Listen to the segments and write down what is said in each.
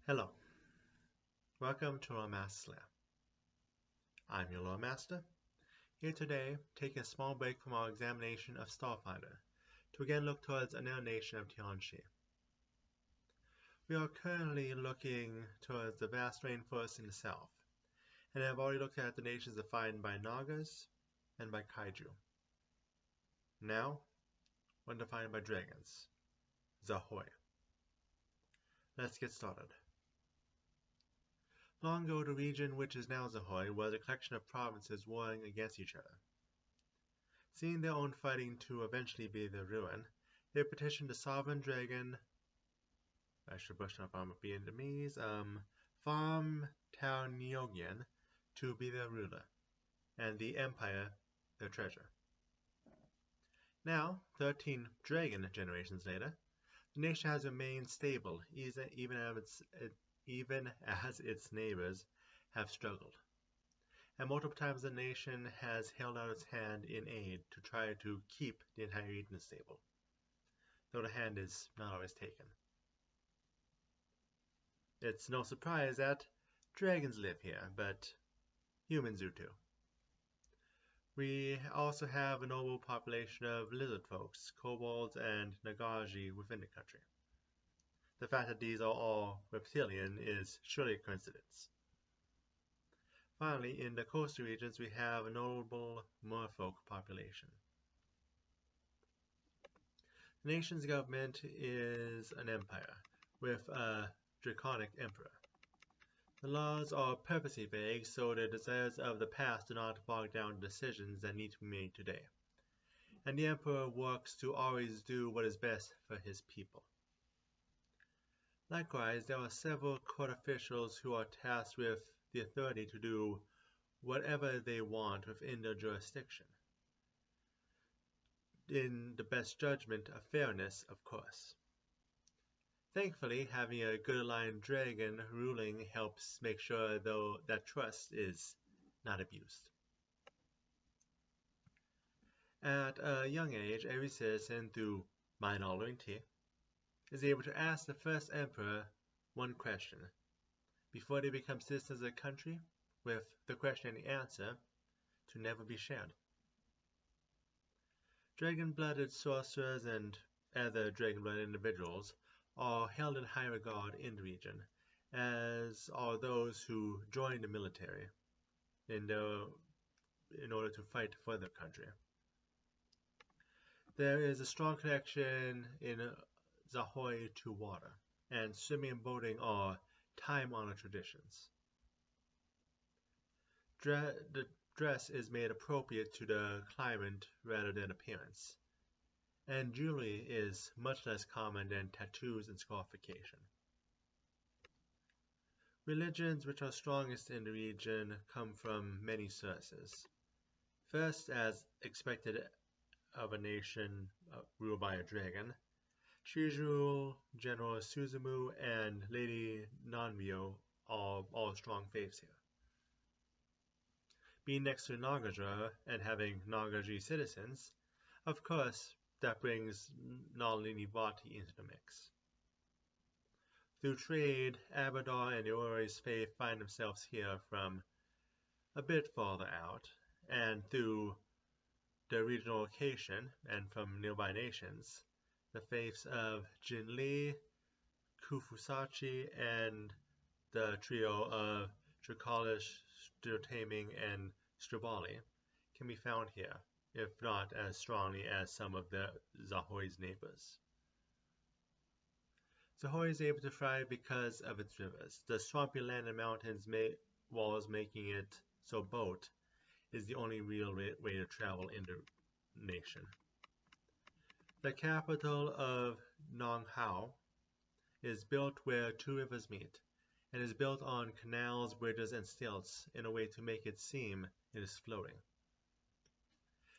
Hello, welcome to our Master Lab. I'm your Lore Master, here today taking a small break from our examination of Starfinder to again look towards another nation of Tianxi. We are currently looking towards the vast rainforest in the south, and have already looked at the nations defined by Nagas and by Kaiju. Now, one defined by dragons, Xa Hoi. Let's get started. Long ago, the region which is now Xa Hoi was a collection of provinces warring against each other. Seeing their own fighting to eventually be their ruin, they petitioned the sovereign dragon, I should brush up on Vietnamese, Pham Tao Nhoian, to be their ruler, and the empire their treasure. Now, 13 dragon generations later, the nation has remained stable, even as its neighbors have struggled. And multiple times the nation has held out its hand in aid to try to keep the entire region stable, though the hand is not always taken. It's no surprise that dragons live here, but humans do too. We also have a noble population of lizard folks, kobolds, and nagaji within the country. The fact that these are all reptilian is surely a coincidence. Finally, in the coastal regions, we have a notable merfolk population. The nation's government is an empire, with a draconic emperor. The laws are purposely vague, so the desires of the past do not bog down the decisions that need to be made today. And the emperor works to always do what is best for his people. Likewise, there are several court officials who are tasked with the authority to do whatever they want within their jurisdiction, in the best judgment of fairness, of course. Thankfully, having a good aligned dragon ruling helps make sure, though, that trust is not abused. At a young age, every citizen, through mind-altering, is able to ask the first emperor one question before they become citizens of the country, with the question and the answer to never be shared. Dragon-blooded sorcerers and other dragon-blooded individuals are held in high regard in the region, as are those who join the military in order to fight for their country. There is a strong connection in Xa Hoi to water, and swimming and boating are time-honored traditions. The dress is made appropriate to the climate rather than appearance, and jewelry is much less common than tattoos and scarification. Religions which are strongest in the region come from many sources. First, as expected of a nation ruled by a dragon, Shizuru, General Suzumu, and Lady Nanmyo are all strong faiths here. Being next to Nagaja and having Nagaji citizens, of course, that brings Nalini Vati into the mix. Through trade, Abadar and the Ori's faith find themselves here from a bit farther out, and through the regional location and from nearby nations, the faiths of Jinli, Kufusachi, and the trio of Dracolish, Sturtaming, and Strabali can be found here, if not as strongly as some of the Xa Hoi's neighbors. Xa Hoi is able to thrive because of its rivers. The swampy land and mountains walls making it so boat is the only real way to travel in the nation. The capital of Nong Hao is built where two rivers meet, and is built on canals, bridges, and stilts in a way to make it seem it is floating.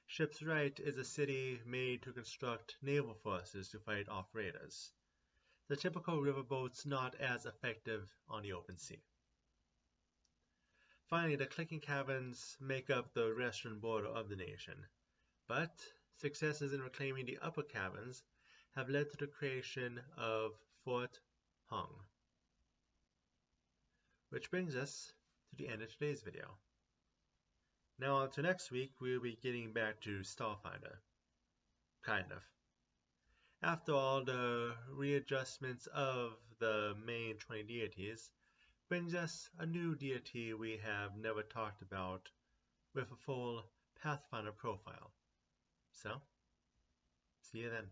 Ship's Right is a city made to construct naval forces to fight off raiders. The typical riverboat's not as effective on the open sea. Finally, the clicking caverns make up the western border of the nation, but successes in reclaiming the upper caverns have led to the creation of Fort Hung. Which brings us to the end of today's video. Now on to next week, we'll be getting back to Starfinder. Kind of. After all, the readjustments of the main 20 deities brings us a new deity we have never talked about with a full Pathfinder profile. So, see you then.